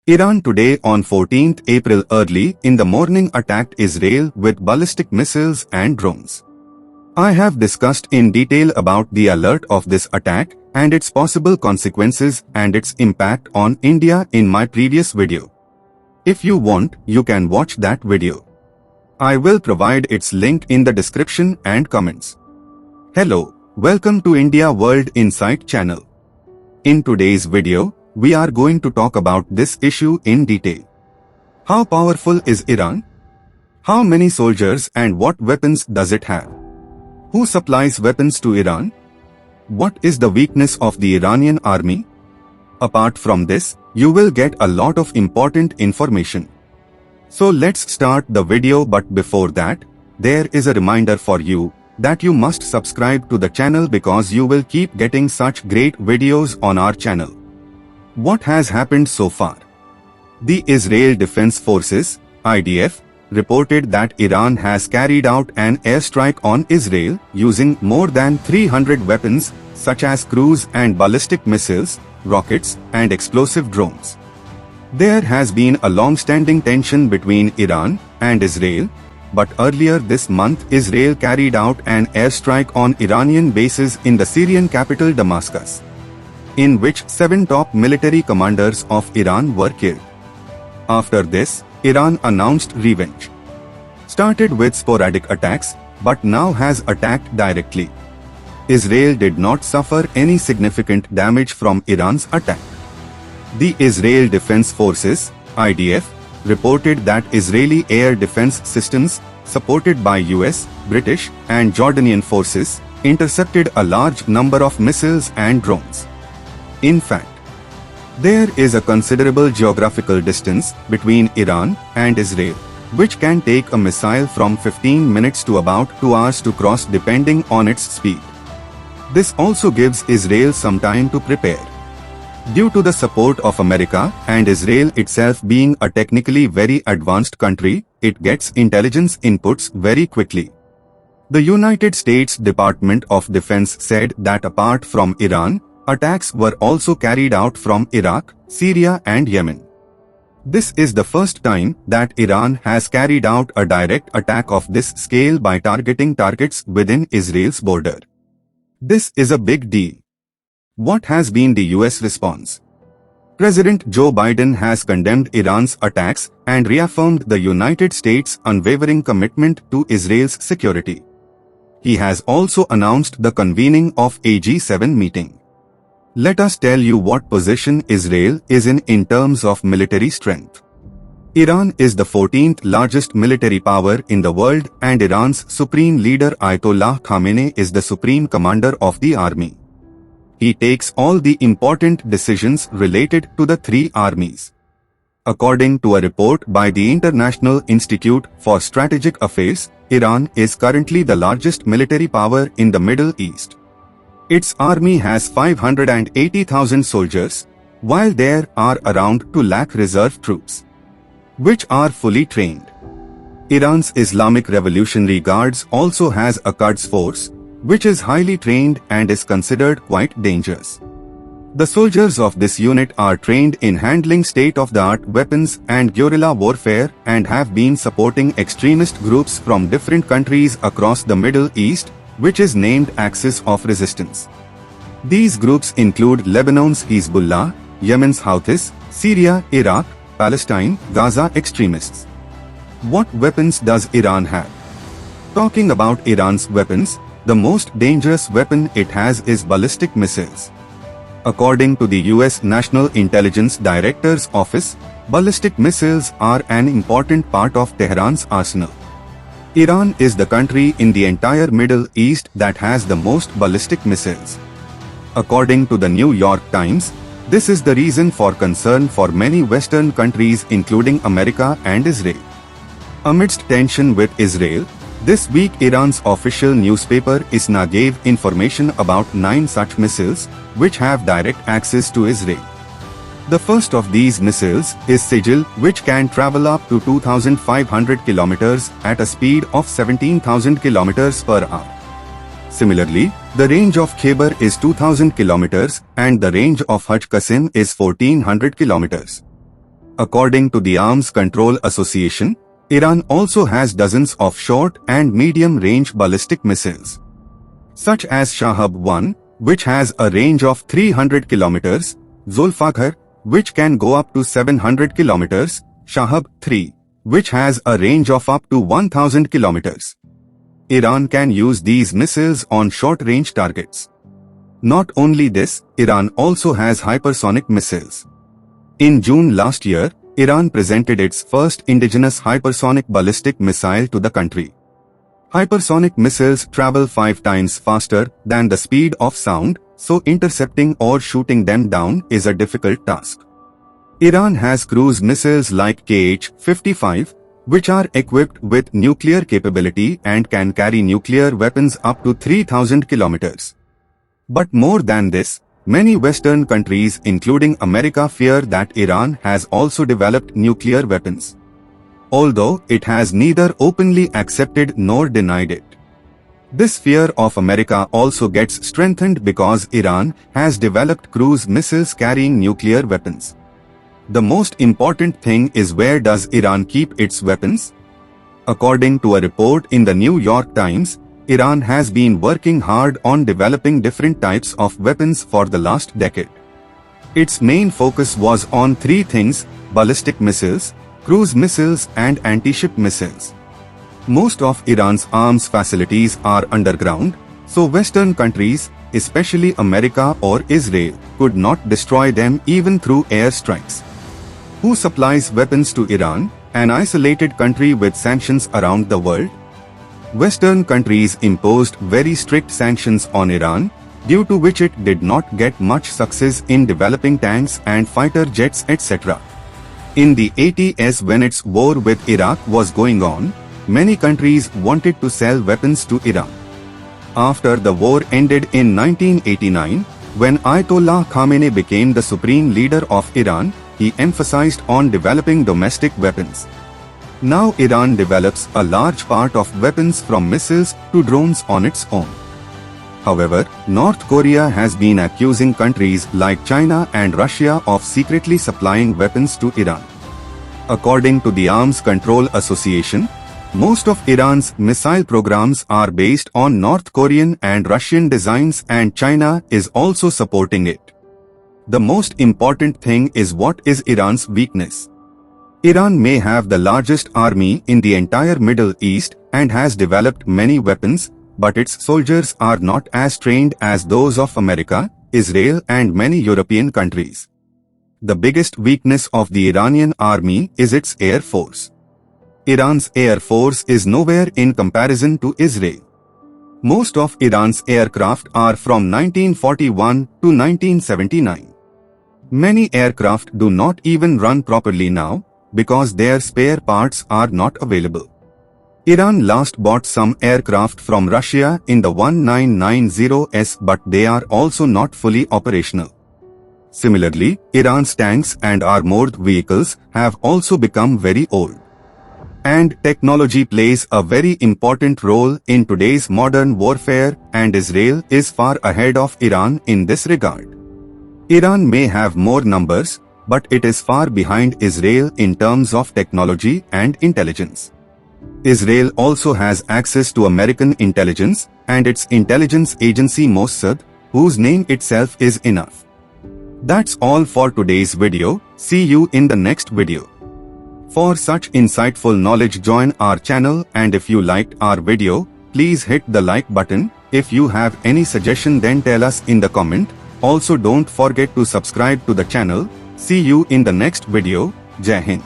Iran today on 14th April early in the morning attacked Israel with ballistic missiles and drones. I have discussed in detail about the alert of this attack and its possible consequences and its impact on India in my previous video. If you want, you can watch that video. I will provide its link in the description and comments. Hello, welcome to India World Insight channel. In today's video, we are going to talk about this issue in detail. How powerful is Iran? How many soldiers and what weapons does it have? Who supplies weapons to Iran? What is the weakness of the Iranian army? Apart from this, you will get a lot of important information. So let's start the video, but before that, there is a reminder for you that you must subscribe to the channel because you will keep getting such great videos on our channel. What has happened so far? The Israel Defense Forces, IDF, reported that Iran has carried out an airstrike on Israel using more than 300 weapons such as cruise and ballistic missiles, rockets, and explosive drones. There has been a long-standing tension between Iran and Israel, but earlier this month Israel carried out an airstrike on Iranian bases in the Syrian capital Damascus, in which 7 top military commanders of Iran were killed. After this, Iran announced revenge. Started with sporadic attacks, but now has attacked directly. Israel did not suffer any significant damage from Iran's attack. The Israel Defense Forces, IDF, reported that Israeli air defense systems, supported by US, British, and Jordanian forces, intercepted a large number of missiles and drones. In fact, there is a considerable geographical distance between Iran and Israel, which can take a missile from 15 minutes to about 2 hours to cross depending on its speed. This also gives Israel some time to prepare. Due to the support of America and Israel itself being a technically very advanced country, it gets intelligence inputs very quickly. The United States Department of Defense said that apart from Iran, attacks were also carried out from Iraq, Syria and Yemen. This is the first time that Iran has carried out a direct attack of this scale by targeting targets within Israel's border. This is a big deal. What has been the US response? President Joe Biden has condemned Iran's attacks and reaffirmed the United States' unwavering commitment to Israel's security. He has also announced the convening of a G7 meeting. Let us tell you what position Israel is in terms of military strength. Iran is the 14th largest military power in the world and Iran's supreme leader Ayatollah Khamenei is the supreme commander of the army. He takes all the important decisions related to the three armies. According to a report by the International Institute for Strategic Affairs, Iran is currently the largest military power in the Middle East. Its army has 580,000 soldiers, while there are around 2 lakh reserve troops, which are fully trained. Iran's Islamic Revolutionary Guards also has a Quds force, which is highly trained and is considered quite dangerous. The soldiers of this unit are trained in handling state-of-the-art weapons and guerrilla warfare and have been supporting extremist groups from different countries across the Middle East, which is named Axis of Resistance. These groups include Lebanon's Hezbollah, Yemen's Houthis, Syria, Iraq, Palestine, Gaza extremists. What weapons does Iran have? Talking about Iran's weapons, the most dangerous weapon it has is ballistic missiles. According to the US National Intelligence Director's Office, ballistic missiles are an important part of Tehran's arsenal. Iran is the country in the entire Middle East that has the most ballistic missiles. According to the New York Times, this is the reason for concern for many Western countries including America and Israel. Amidst tension with Israel, this week Iran's official newspaper ISNA gave information about 9 such missiles, which have direct access to Israel. The first of these missiles is Sigil, which can travel up to 2,500 kilometers at a speed of 17,000 kilometers per hour. Similarly, the range of Khyber is 2,000 kilometers and the range of Hajj Qasim is 1,400 kilometers. According to the Arms Control Association, Iran also has dozens of short and medium-range ballistic missiles, such as Shahab-1, which has a range of 300 kilometers, Zulfakhar, which can go up to 700 kilometers, Shahab-3, which has a range of up to 1000 kilometers. Iran can use these missiles on short-range targets. Not only this, Iran also has hypersonic missiles. In June last year, Iran presented its first indigenous hypersonic ballistic missile to the country. Hypersonic missiles travel 5 times faster than the speed of sound, so intercepting or shooting them down is a difficult task. Iran has cruise missiles like Kh-55, which are equipped with nuclear capability and can carry nuclear weapons up to 3000 kilometers. But more than this, many Western countries including America fear that Iran has also developed nuclear weapons, although it has neither openly accepted nor denied it. This fear of America also gets strengthened because Iran has developed cruise missiles carrying nuclear weapons. The most important thing is, where does Iran keep its weapons? According to a report in the New York Times, Iran has been working hard on developing different types of weapons for the last decade. Its main focus was on 3 things: ballistic missiles, cruise missiles and anti-ship missiles. Most of Iran's arms facilities are underground, so Western countries, especially America or Israel, could not destroy them even through airstrikes. Who supplies weapons to Iran, an isolated country with sanctions around the world? Western countries imposed very strict sanctions on Iran, due to which it did not get much success in developing tanks and fighter jets, etc. In the 80s, when its war with Iraq was going on, many countries wanted to sell weapons to Iran. After the war ended in 1989, when Ayatollah Khamenei became the supreme leader of Iran, he emphasized on developing domestic weapons. Now Iran develops a large part of weapons from missiles to drones on its own. However, North Korea has been accusing countries like China and Russia of secretly supplying weapons to Iran. According to the Arms Control Association, most of Iran's missile programs are based on North Korean and Russian designs, and China is also supporting it. The most important thing is, what is Iran's weakness? Iran may have the largest army in the entire Middle East and has developed many weapons, but its soldiers are not as trained as those of America, Israel and many European countries. The biggest weakness of the Iranian army is its air force. Iran's air force is nowhere in comparison to Israel. Most of Iran's aircraft are from 1941 to 1979. Many aircraft do not even run properly now, because their spare parts are not available. Iran last bought some aircraft from Russia in the 1990s, but they are also not fully operational. Similarly, Iran's tanks and armored vehicles have also become very old. And technology plays a very important role in today's modern warfare, and Israel is far ahead of Iran in this regard. Iran may have more numbers, but it is far behind Israel in terms of technology and intelligence. Israel also has access to American intelligence and its intelligence agency Mossad, whose name itself is enough. That's all for today's video. See you in the next video. For such insightful knowledge, join our channel, and if you liked our video, please hit the like button. If you have any suggestion, then tell us in the comment. Also, don't forget to subscribe to the channel. See you in the next video. Jai Hind.